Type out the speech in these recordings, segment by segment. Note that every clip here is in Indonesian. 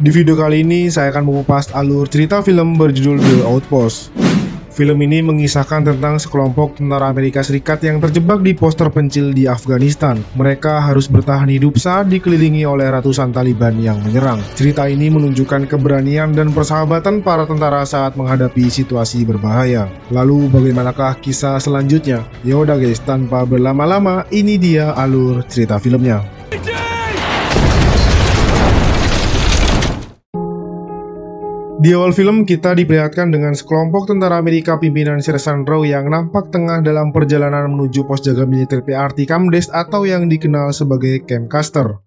Di video kali ini saya akan mengupas alur cerita film berjudul The Outpost. Film ini mengisahkan tentang sekelompok tentara Amerika Serikat yang terjebak di pos terpencil di Afghanistan. Mereka harus bertahan hidup saat dikelilingi oleh ratusan Taliban yang menyerang. Cerita ini menunjukkan keberanian dan persahabatan para tentara saat menghadapi situasi berbahaya. Lalu bagaimanakah kisah selanjutnya? Yaudah guys, tanpa berlama-lama, ini dia alur cerita filmnya. Di awal film kita diperlihatkan dengan sekelompok tentara Amerika pimpinan Sersan Rowe yang nampak tengah dalam perjalanan menuju pos jaga militer PRT Camp Death atau yang dikenal sebagai Camp Custer.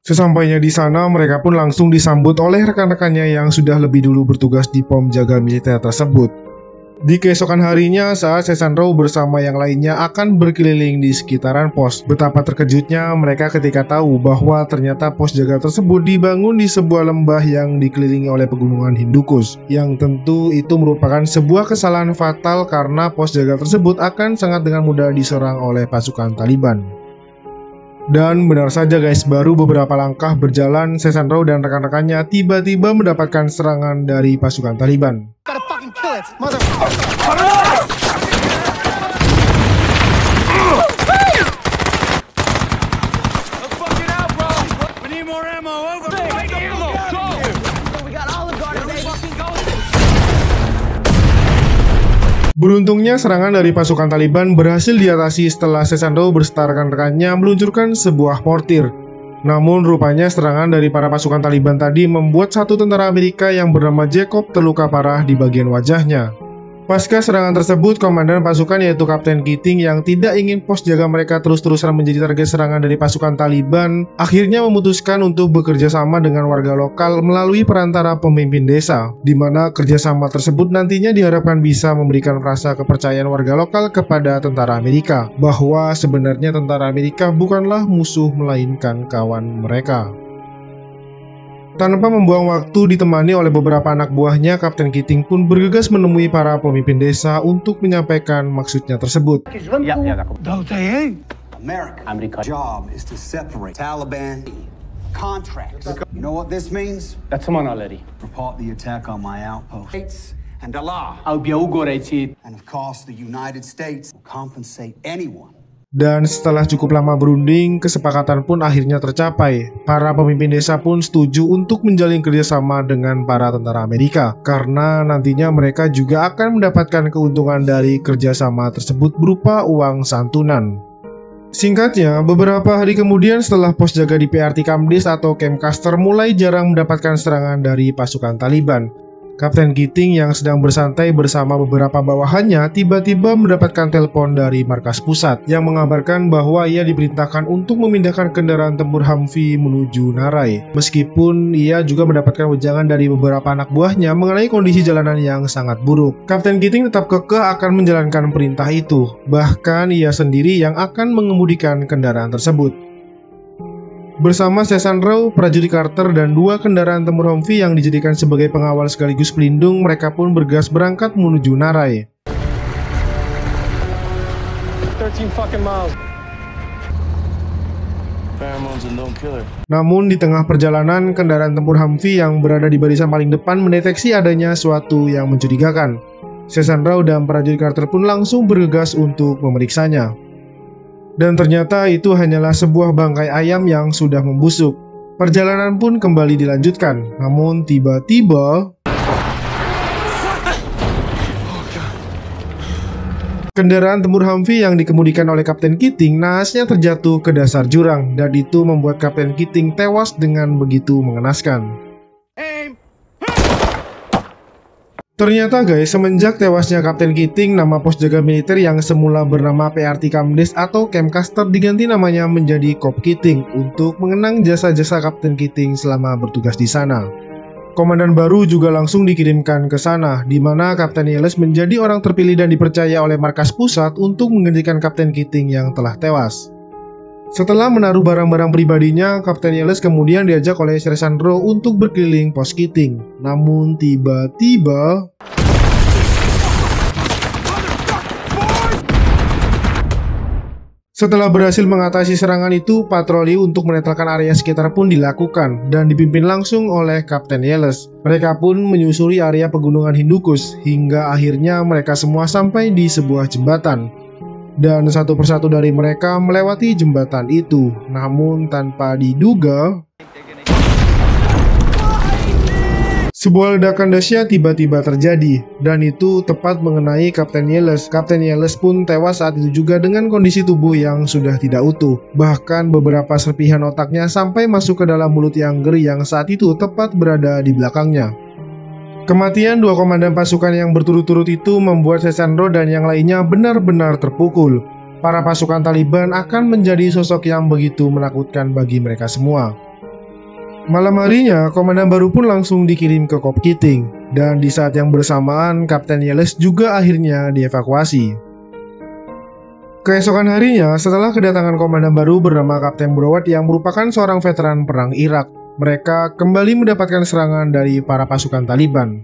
Sesampainya di sana, mereka pun langsung disambut oleh rekan-rekannya yang sudah lebih dulu bertugas di pom jaga militer tersebut. Di keesokan harinya, saat Sersan Rowe bersama yang lainnya akan berkeliling di sekitaran pos, betapa terkejutnya mereka ketika tahu bahwa ternyata pos jaga tersebut dibangun di sebuah lembah yang dikelilingi oleh pegunungan Hindukush, yang tentu itu merupakan sebuah kesalahan fatal karena pos jaga tersebut akan sangat dengan mudah diserang oleh pasukan Taliban. Dan benar saja guys, baru beberapa langkah berjalan, Sersan Rowe dan rekan-rekannya tiba-tiba mendapatkan serangan dari pasukan Taliban. Beruntungnya serangan dari pasukan Taliban berhasil diatasi setelah Sersan Rowe beserta rekan-rekannya meluncurkan sebuah mortir. Namun rupanya serangan dari para pasukan Taliban tadi membuat satu tentara Amerika yang bernama Jacob terluka parah di bagian wajahnya. Pasca serangan tersebut, komandan pasukan yaitu Kapten Keating yang tidak ingin pos jaga mereka terus-terusan menjadi target serangan dari pasukan Taliban, akhirnya memutuskan untuk bekerja sama dengan warga lokal melalui perantara pemimpin desa, di mana kerjasama tersebut nantinya diharapkan bisa memberikan rasa kepercayaan warga lokal kepada tentara Amerika, bahwa sebenarnya tentara Amerika bukanlah musuh melainkan kawan mereka. Tanpa membuang waktu ditemani oleh beberapa anak buahnya, Kapten Keating pun bergegas menemui para pemimpin desa untuk menyampaikan maksudnya tersebut. America's job is to separate Taliban contracts. You know what this means? That's someone already. Report the attack on my outpost. And Allah. And And of course, the United States will compensate anyone. Dan setelah cukup lama berunding, kesepakatan pun akhirnya tercapai. Para pemimpin desa pun setuju untuk menjalin kerjasama dengan para tentara Amerika, karena nantinya mereka juga akan mendapatkan keuntungan dari kerjasama tersebut berupa uang santunan. Singkatnya, beberapa hari kemudian setelah pos jaga di PRT Camp Death atau Camp Custer mulai jarang mendapatkan serangan dari pasukan Taliban, Kapten Keating yang sedang bersantai bersama beberapa bawahannya tiba-tiba mendapatkan telepon dari markas pusat yang mengabarkan bahwa ia diperintahkan untuk memindahkan kendaraan tempur Humvee menuju Narai. Meskipun ia juga mendapatkan wejangan dari beberapa anak buahnya mengenai kondisi jalanan yang sangat buruk, Kapten Keating tetap kekeh akan menjalankan perintah itu. Bahkan ia sendiri yang akan mengemudikan kendaraan tersebut. Bersama Sersan Rowe, prajurit Carter, dan dua kendaraan tempur Humvee yang dijadikan sebagai pengawal sekaligus pelindung, mereka pun bergegas berangkat menuju Narai. 13 fucking miles. Namun di tengah perjalanan, kendaraan tempur Humvee yang berada di barisan paling depan mendeteksi adanya suatu yang mencurigakan. Sersan Rowe dan prajurit Carter pun langsung bergegas untuk memeriksanya. Dan ternyata itu hanyalah sebuah bangkai ayam yang sudah membusuk. Perjalanan pun kembali dilanjutkan. Namun tiba-tiba kendaraan tempur Humvee yang dikemudikan oleh Kapten Keating nahasnya terjatuh ke dasar jurang, dan itu membuat Kapten Keating tewas dengan begitu mengenaskan. Ternyata guys, semenjak tewasnya Kapten Keating, nama pos jaga militer yang semula bernama PRT Camp Death atau Camp Custer diganti namanya menjadi Cop Keating untuk mengenang jasa-jasa Kapten Keating selama bertugas di sana. Komandan baru juga langsung dikirimkan ke sana, di mana Kapten Yelles menjadi orang terpilih dan dipercaya oleh markas pusat untuk menggantikan Kapten Keating yang telah tewas. Setelah menaruh barang-barang pribadinya, Kapten Yelles kemudian diajak oleh Sersan Rowe untuk berkeliling pos Keating. Namun tiba-tiba Setelah berhasil mengatasi serangan itu, patroli untuk menetralkan area sekitar pun dilakukan dan dipimpin langsung oleh Kapten Yelles. Mereka pun menyusuri area pegunungan Hindukush hingga akhirnya mereka semua sampai di sebuah jembatan. Dan satu persatu dari mereka melewati jembatan itu, namun tanpa diduga sebuah ledakan dahsyat tiba-tiba terjadi, dan itu tepat mengenai Kapten Yelles. Kapten Yelles pun tewas saat itu juga dengan kondisi tubuh yang sudah tidak utuh. Bahkan beberapa serpihan otaknya sampai masuk ke dalam mulut Younger yang saat itu tepat berada di belakangnya. Kematian dua komandan pasukan yang berturut-turut itu membuat Sesandro dan yang lainnya benar-benar terpukul. Para pasukan Taliban akan menjadi sosok yang begitu menakutkan bagi mereka semua. Malam harinya, komandan baru pun langsung dikirim ke Cop Keating, dan di saat yang bersamaan, Kapten Yelles juga akhirnya dievakuasi. Keesokan harinya, setelah kedatangan komandan baru bernama Kapten Broward yang merupakan seorang veteran perang Irak, mereka kembali mendapatkan serangan dari para pasukan Taliban.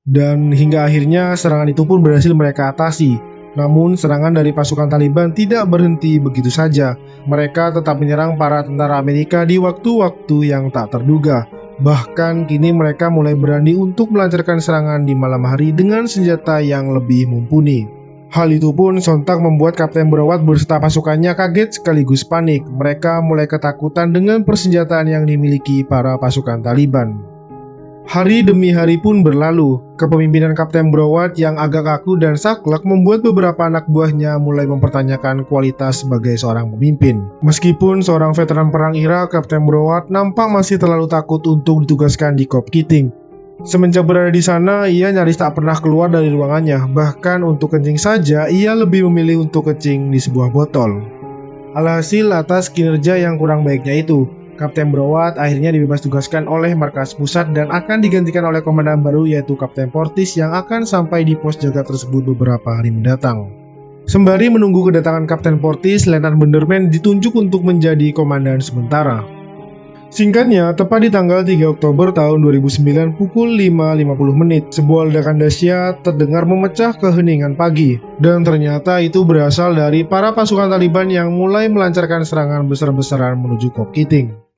Dan hingga akhirnya serangan itu pun berhasil mereka atasi. Namun serangan dari pasukan Taliban tidak berhenti begitu saja. Mereka tetap menyerang para tentara Amerika di waktu-waktu yang tak terduga. Bahkan kini mereka mulai berani untuk melancarkan serangan di malam hari dengan senjata yang lebih mumpuni. Hal itu pun sontak membuat Kapten Broward beserta pasukannya kaget sekaligus panik. Mereka mulai ketakutan dengan persenjataan yang dimiliki para pasukan Taliban. Hari demi hari pun berlalu. Kepemimpinan Kapten Broward yang agak kaku dan saklek membuat beberapa anak buahnya mulai mempertanyakan kualitas sebagai seorang pemimpin. Meskipun seorang veteran perang Irak, Kapten Broward nampak masih terlalu takut untuk ditugaskan di Cop Keating. Semenjak berada di sana, ia nyaris tak pernah keluar dari ruangannya. Bahkan untuk kencing saja, ia lebih memilih untuk kencing di sebuah botol. Alhasil atas kinerja yang kurang baiknya itu, Kapten Broward akhirnya dibebas tugaskan oleh markas pusat dan akan digantikan oleh komandan baru yaitu Kapten Portis yang akan sampai di pos jaga tersebut beberapa hari mendatang. Sembari menunggu kedatangan Kapten Portis, Letnan Banderman ditunjuk untuk menjadi komandan sementara. Singkatnya, tepat di tanggal 3 Oktober tahun 2009 pukul 5.50 sebuah ledakan dahsyat terdengar memecah keheningan pagi. Dan ternyata itu berasal dari para pasukan Taliban yang mulai melancarkan serangan besar-besaran menuju Cop Keating.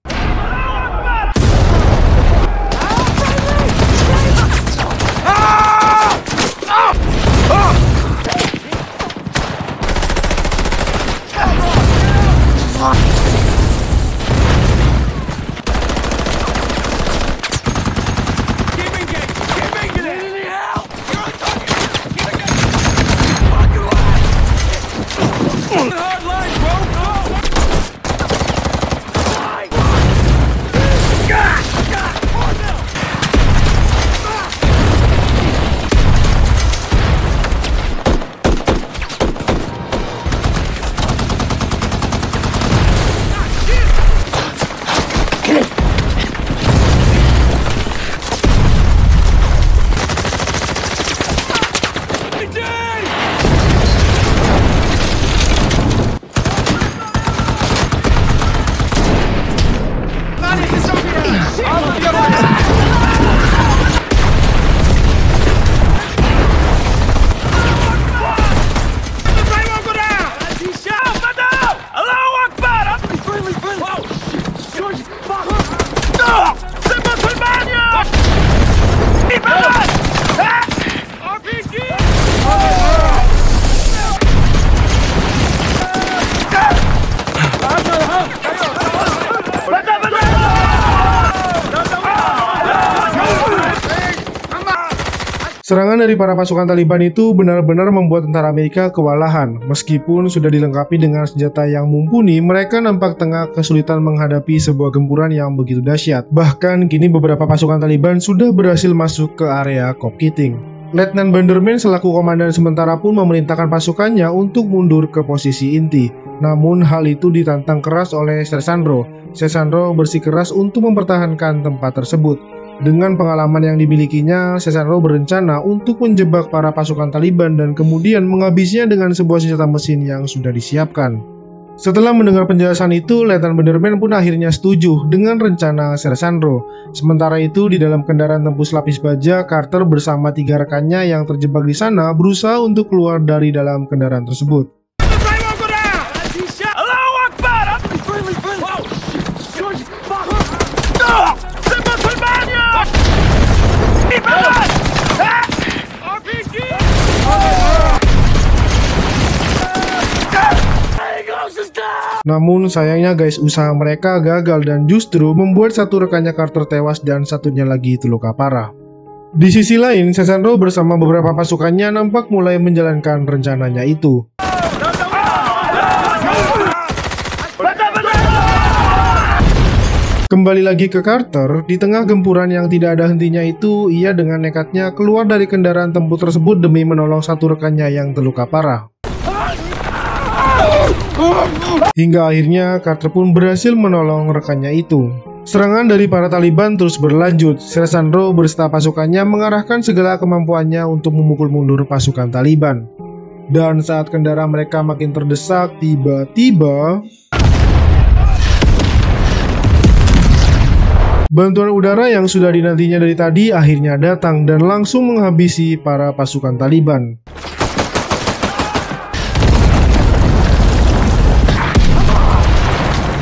Serangan dari para pasukan Taliban itu benar-benar membuat tentara Amerika kewalahan. Meskipun sudah dilengkapi dengan senjata yang mumpuni, mereka nampak tengah kesulitan menghadapi sebuah gempuran yang begitu dahsyat. Bahkan kini beberapa pasukan Taliban sudah berhasil masuk ke area Cop Keating. Letnan Banderman selaku komandan sementara pun memerintahkan pasukannya untuk mundur ke posisi inti. Namun hal itu ditantang keras oleh Sesandro. Sesandro bersikeras untuk mempertahankan tempat tersebut. Dengan pengalaman yang dimilikinya, Sesandro berencana untuk menjebak para pasukan Taliban dan kemudian menghabisnya dengan sebuah senjata mesin yang sudah disiapkan. Setelah mendengar penjelasan itu, Letnan Benderman pun akhirnya setuju dengan rencana Sersanro. Sementara itu, di dalam kendaraan tembus lapis baja, Carter bersama 3 rekannya yang terjebak di sana berusaha untuk keluar dari dalam kendaraan tersebut. Namun sayangnya guys, usaha mereka gagal dan justru membuat satu rekannya Carter tewas dan satunya lagi terluka parah. Di sisi lain, Sersanro bersama beberapa pasukannya nampak mulai menjalankan rencananya itu. Kembali lagi ke Carter, di tengah gempuran yang tidak ada hentinya itu, ia dengan nekatnya keluar dari kendaraan tempur tersebut demi menolong satu rekannya yang terluka parah. Hingga akhirnya Carter pun berhasil menolong rekannya itu. Serangan dari para Taliban terus berlanjut. Sersanro berserta pasukannya mengarahkan segala kemampuannya untuk memukul mundur pasukan Taliban. Dan saat kendaraan mereka makin terdesak, tiba-tiba bantuan udara yang sudah dinantinya dari tadi akhirnya datang dan langsung menghabisi para pasukan Taliban.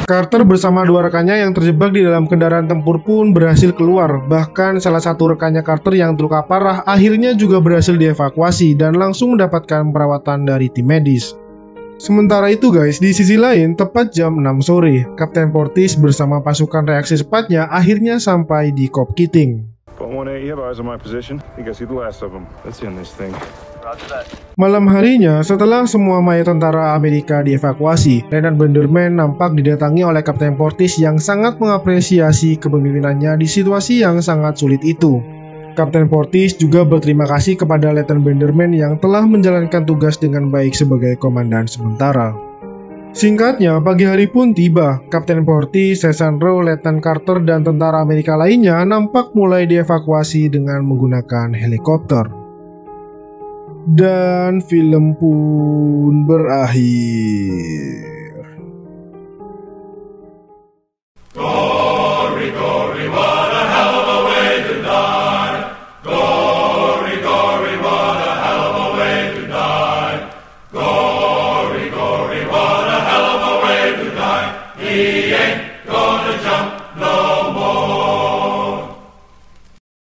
Carter bersama 2 rekannya yang terjebak di dalam kendaraan tempur pun berhasil keluar. Bahkan salah satu rekannya Carter yang terluka parah akhirnya juga berhasil dievakuasi dan langsung mendapatkan perawatan dari tim medis. Sementara itu guys, di sisi lain, tepat jam 6 sore, Kapten Portis bersama pasukan reaksi cepatnya akhirnya sampai di Cop Keating. Malam harinya, setelah semua mayat tentara Amerika dievakuasi, Letnan Benderman nampak didatangi oleh Kapten Portis yang sangat mengapresiasi kepemimpinannya di situasi yang sangat sulit itu. Kapten Portis juga berterima kasih kepada Letnan Benderman yang telah menjalankan tugas dengan baik sebagai komandan sementara. Singkatnya, pagi hari pun tiba. Kapten Portis, Sersanro, Letnan Carter, dan tentara Amerika lainnya nampak mulai dievakuasi dengan menggunakan helikopter. Dan film pun berakhir. Glory, glory, what a hell of a way to die. Glory, glory, what a hell of a way to die. Glory, glory, what a hell of a way to die.